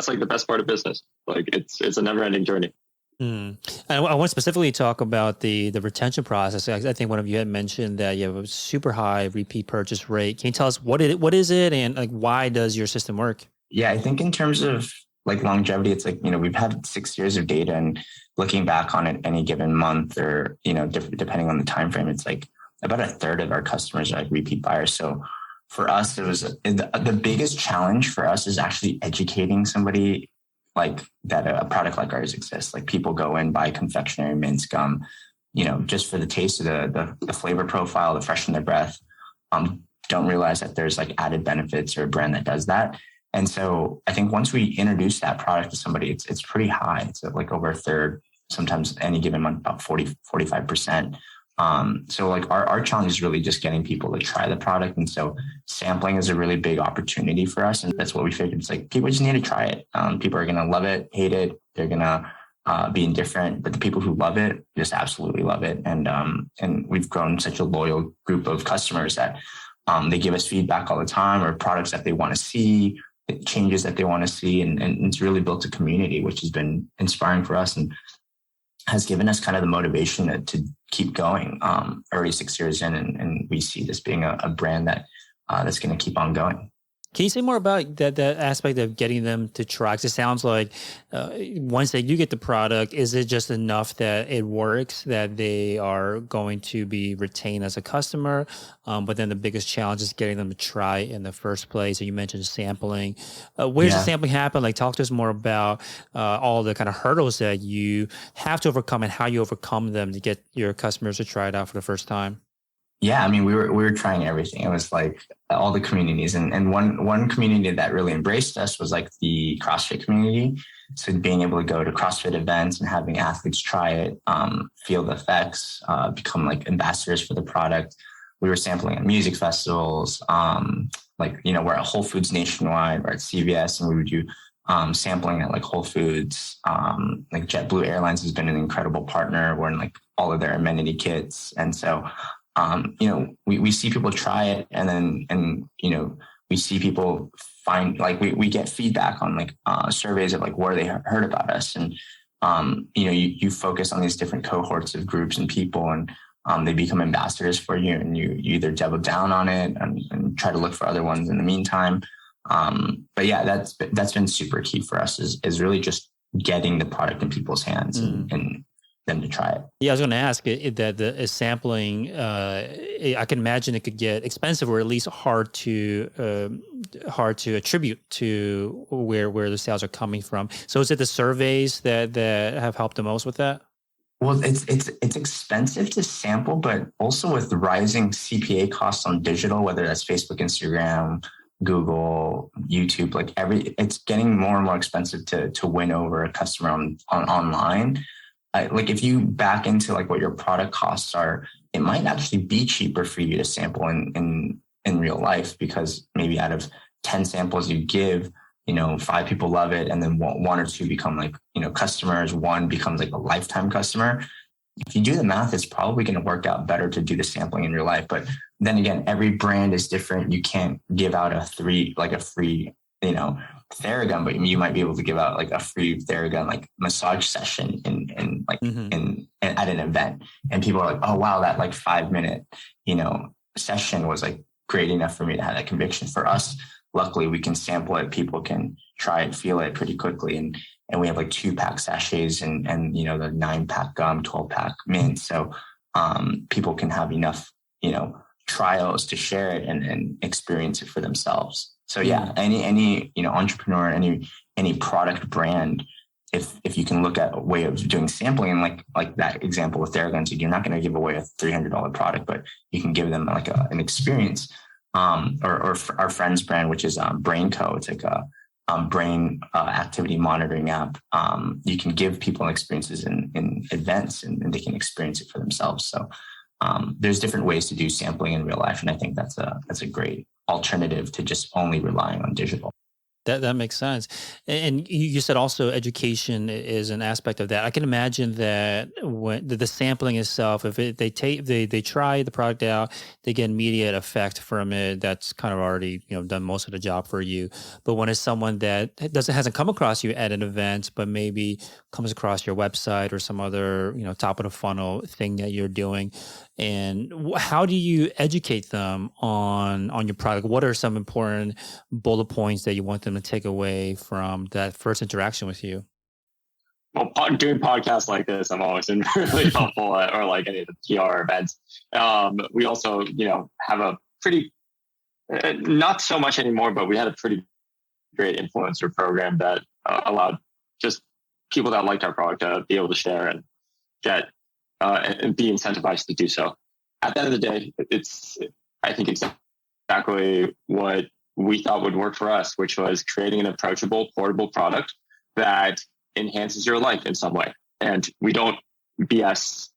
like the best part of business. Like it's a never ending journey. And I want to specifically talk about the retention process. I think one of you had mentioned that you have a super high repeat purchase rate. Can you tell us what is it and like why does your system work? Yeah, I think in terms of like longevity, it's like, we've had 6 years of data, and looking back on it any given month or, depending on the time frame, it's like about a third of our customers are like repeat buyers. So for us, it was the biggest challenge for us is actually educating somebody like that a product like ours exists. Like people go in, buy confectionery mints gum, just for the taste of the flavor profile, the fresh in their breath. Don't realize that there's like added benefits or a brand that does that. And so I think once we introduce that product to somebody, it's pretty high. It's like over a third, sometimes any given month, about 45%. So like our challenge is really just getting people to try the product. And so sampling is a really big opportunity for us. And that's what we figured. It's like, people just need to try it. People are going to love it, hate it. They're going to be indifferent, but the people who love it just absolutely love it. And we've grown such a loyal group of customers that they give us feedback all the time, or products that they want to see, changes that they want to see. And it's really built a community, which has been inspiring for us and has given us kind of the motivation to keep going already 6 years in. And we see this being a brand that's going to keep on going. Can you say more about that aspect of getting them to try? Because it sounds like once they do get the product, is it just enough that it works, that they are going to be retained as a customer? But then the biggest challenge is getting them to try in the first place. And you mentioned sampling. Where does the sampling happen? Like, talk to us more about all the kind of hurdles that you have to overcome and how you overcome them to get your customers to try it out for the first time. Yeah, I mean, we were trying everything. It was like all the communities, and one community that really embraced us was like the CrossFit community. So being able to go to CrossFit events and having athletes try it, feel the effects, become like ambassadors for the product. We were sampling at music festivals, like, you know, we're at Whole Foods nationwide, we're at CVS, and we would do sampling at like Whole Foods. Like JetBlue Airlines has been an incredible partner. We're in like all of their amenity kits, and so. You know, we see people try it, and you know, we see people find, like, we get feedback on like surveys of like where they heard about us, and you know, you focus on these different cohorts of groups and people, and they become ambassadors for you, and you either double down on it and try to look for other ones in the meantime. But yeah, that's been super key for us is really just getting the product in people's hands and them to try it. Yeah, I was going to ask that the sampling. I can imagine it could get expensive, or at least hard to attribute to where the sales are coming from. So, is it the surveys that have helped the most with that? Well, it's expensive to sample, but also with rising CPA costs on digital, whether that's Facebook, Instagram, Google, YouTube, like it's getting more and more expensive to win over a customer on online. Like if you back into like what your product costs are, it might actually be cheaper for you to sample in real life, because maybe out of 10 samples you give, you know, 5 people love it, and then one or 2 become like, you know, customers. 1 becomes like a lifetime customer. If you do the math, it's probably going to work out better to do the sampling in real life. But then again, every brand is different. You can't give out a free, you know, Theragun, but you might be able to give out like a free Theragun like massage session in at an event, and people are like, oh wow, that like 5-minute, you know, session was like great enough for me to have that conviction. For us, luckily, we can sample it, people can try it, feel it pretty quickly, and we have like 2-pack sachets and you know, the 9-pack gum, 12-pack mint, so people can have enough, you know, trials to share it and experience it for themselves. So yeah, any you know, entrepreneur, any product brand, if you can look at a way of doing sampling, and like that example with Theragun, you're not going to give away a $300 product, but you can give them like an experience. Or our friend's brand, which is BrainCo. It's like a brain activity monitoring app. You can give people experiences in events, and they can experience it for themselves. So there's different ways to do sampling in real life, and I think that's a great alternative to just only relying on digital. That makes sense. And you said also education is an aspect of that. I can imagine that when the sampling itself, if they try the product out, they get immediate effect from it. That's kind of already, you know, done most of the job for you. But when it's someone that hasn't come across you at an event, but maybe comes across your website or some other, you know, top of the funnel thing that you're doing, and how do you educate them on your product? What are some important bullet points that you want them to take away from that first interaction with you? Well, doing podcasts like this, I'm always been really helpful at, or like any of the PR events. We also, you know, have a pretty, not so much anymore, but we had a pretty great influencer program that allowed just people that liked our product to be able to share and get and be incentivized to do so. At the end of the day, it's, I think, exactly what we thought would work for us, which was creating an approachable, portable product that enhances your life in some way. And we don't BS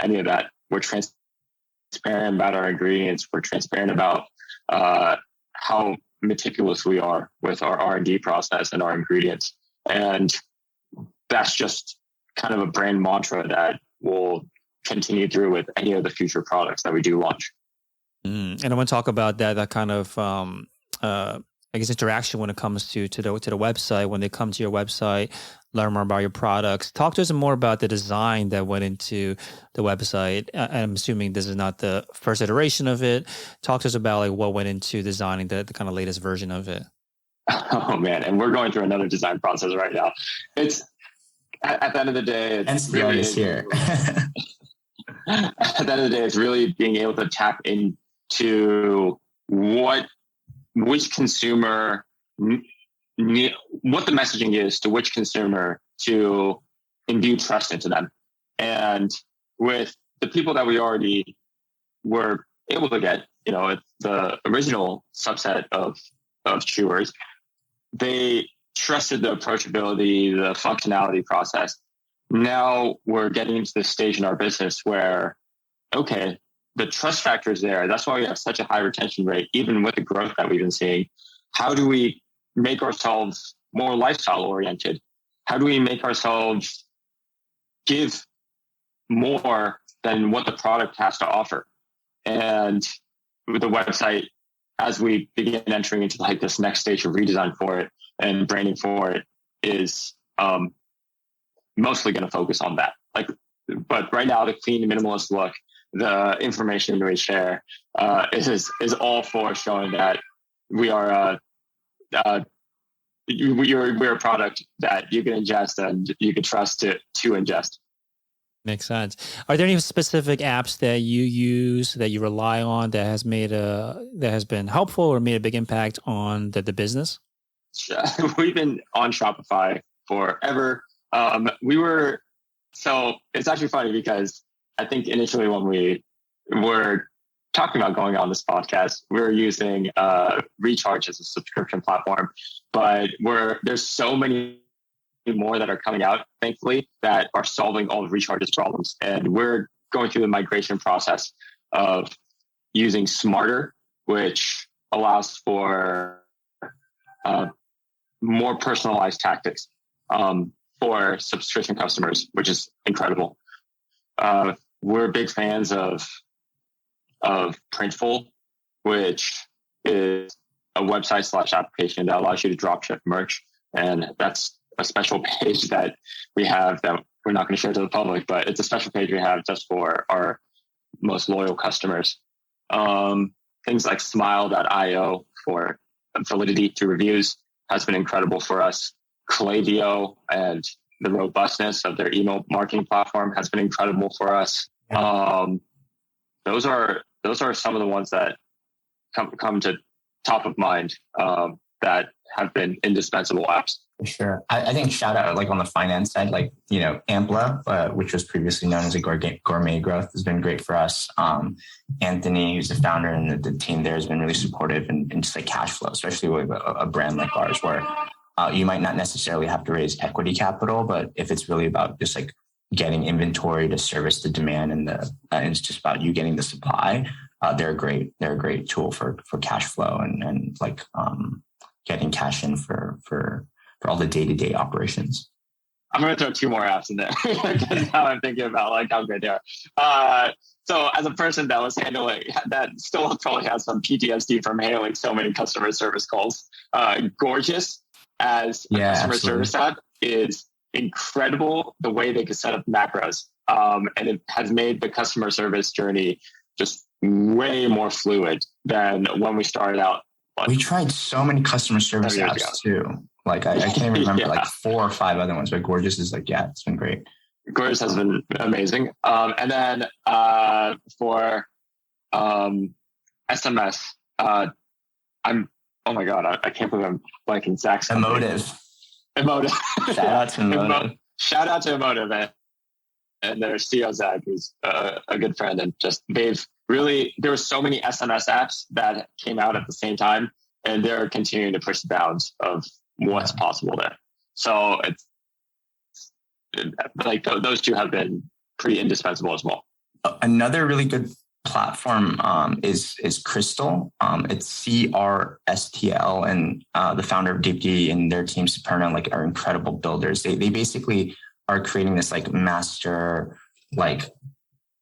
any of that. We're transparent about our ingredients. We're transparent about how meticulous we are with our R&D process and our ingredients. And that's just kind of a brand mantra that will continue through with any of the future products that we do launch. And I want to talk about that kind of I guess, interaction when it comes to the website. When they come to your website, learn more about your products. Talk to us more about the design that went into the website. I'm assuming this is not the first iteration of it. Talk to us about like what went into designing the kind of latest version of it. Oh man, and we're going through another design process right now. It's at the end of the day, it's really here. At the end of the day, it's really being able to tap into which consumer, what the messaging is to which consumer to imbue trust into them. And with the people that we already were able to get, it's the original subset of chewers, they trusted the approachability, the functionality process. Now we're getting into this stage in our business where, okay, the trust factor is there. That's why we have such a high retention rate, even with the growth that we've been seeing. How do we make ourselves more lifestyle oriented? How do we make ourselves give more than what the product has to offer? And with the website, as we begin entering into like this next stage of redesign for it and branding for it, is mostly going to focus on that. But right now, the clean minimalist look, the information we share is all for showing that we are we're a product that you can ingest and you can trust to ingest. Makes sense. Are there any specific apps that you use, that you rely on, that has been helpful or made a big impact on the business? We've been on Shopify forever. So it's actually funny because I think initially when we were talking about going on this podcast, we were using Recharge as a subscription platform, but there's so many more that are coming out, thankfully, that are solving all of Recharge's problems. And we're going through the migration process of using Smarter, which allows for more personalized tactics for subscription customers, which is incredible. We're big fans of Printful, which is a website / application that allows you to drop ship merch. And that's a special page that we have that we're not going to share to the public, but it's a special page we have just for our most loyal customers. Things like smile.io for validity to reviews has been incredible for us. Klaviyo and the robustness of their email marketing platform has been incredible for us. Those are some of the ones that come to top of mind that have been indispensable apps. For sure. I think shout out like on the finance side, like, Ampla, which was previously known as a gourmet growth, has been great for us. Anthony, who's the founder, and the team there has been really supportive and just like cash flow, especially with a brand like ours where you might not necessarily have to raise equity capital, but if it's really about just like getting inventory to service the demand and it's just about you getting the supply, they're a great tool for cash flow and like getting cash in for all the day-to-day operations. I'm going to throw 2 more apps in there because now I'm thinking about like how good they are. So as a person that was handling that, still probably has some PTSD from handling so many customer service calls. Gorgeous as a customer service app is incredible. The way they can set up macros, and it has made the customer service journey just way more fluid than when we started out. We tried so many customer service apps too. Like I can't even remember like 4 or 5 other ones, but Gorgeous is like, it's been great. Gorgeous has been amazing. And then for SMS, oh my God, I can't believe I'm blanking Zach's Emotive. Shout out to Emotive. Shout out to Emotive and their CEO Zach, who's a good friend, and just there were so many SMS apps that came out at the same time, and they're continuing to push the bounds of what's possible there. So it's like those 2 have been pretty indispensable as well. Another really good platform is Crystal. It's CRSTL, and the founder of DeepD and their team Superna like are incredible builders. They basically are creating this like master like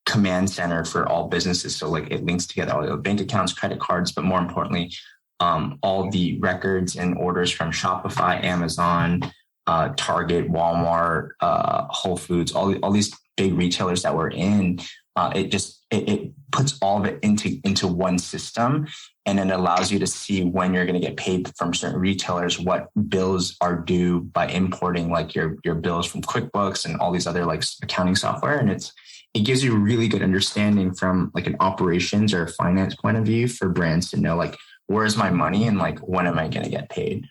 command center for all businesses. So like it links together all your bank accounts, credit cards, but more importantly, all the records and orders from Shopify, Amazon, Target, Walmart, Whole Foods, all these big retailers that we're in. It puts all of it into one system, and it allows you to see when you're going to get paid from certain retailers, what bills are due by importing like your bills from QuickBooks and all these other like accounting software. And it gives you a really good understanding from like an operations or finance point of view for brands to know like, where's my money and like, when am I going to get paid?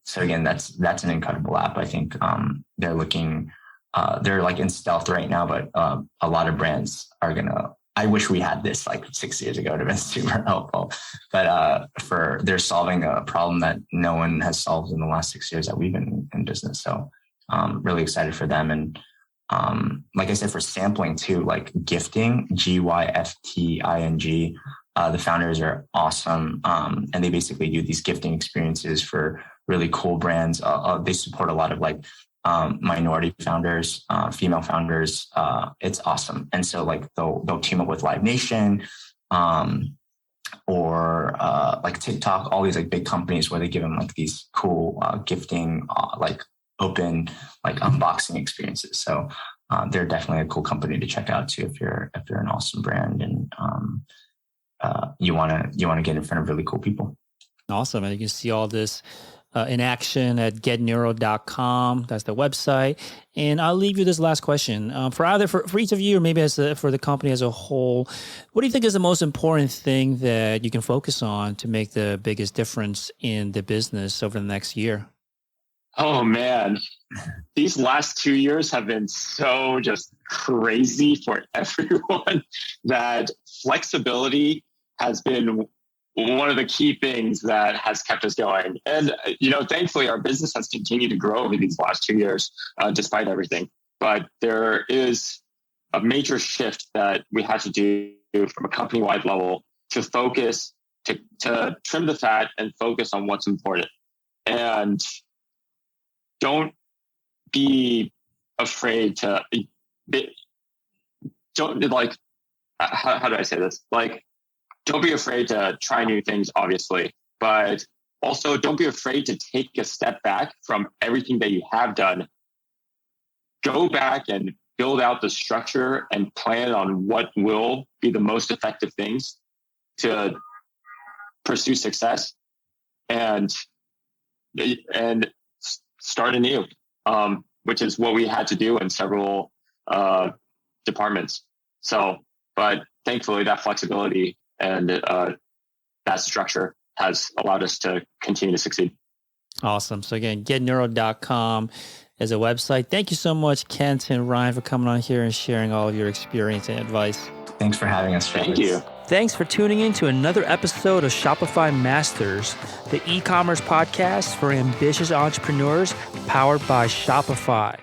So again, that's an incredible app. I think they're like in stealth right now, but a lot of brands are I wish we had this like 6 years ago. It would have been super helpful, but they're solving a problem that no one has solved in the last 6 years that we've been in business. So really excited for them. And like I said, for sampling too, like gifting, GYFTING, the founders are awesome. And they basically do these gifting experiences for really cool brands. They support a lot of like minority founders, female founders. It's awesome. And so like they'll team up with Live Nation, or like TikTok, all these like big companies where they give them like these cool gifting, like open, like unboxing experiences. So they're definitely a cool company to check out too if you're an awesome brand and you want to get in front of really cool people. Awesome. And you can see all this in action at getneuro.com. That's the website. And I'll leave you this last question. For each of you, or maybe for the company as a whole, what do you think is the most important thing that you can focus on to make the biggest difference in the business over the next year? Oh man, these last 2 years have been so just crazy for everyone that flexibility has been one of the key things that has kept us going. And, thankfully our business has continued to grow over these last 2 years, despite everything. But there is a major shift that we had to do from a company-wide level to focus, to trim the fat and focus on what's important. And don't be afraid to, how do I say this? Like, don't be afraid to try new things, obviously, but also don't be afraid to take a step back from everything that you have done. Go back and build out the structure and plan on what will be the most effective things to pursue success and start anew, which is what we had to do in several departments. So, but thankfully that flexibility and that structure has allowed us to continue to succeed. Awesome. So again, getneuro.com is a website. Thank you so much, Kent and Ryan, for coming on here and sharing all of your experience and advice. Thanks for having us. Thank you. Thanks for tuning in to another episode of Shopify Masters, the e-commerce podcast for ambitious entrepreneurs powered by Shopify.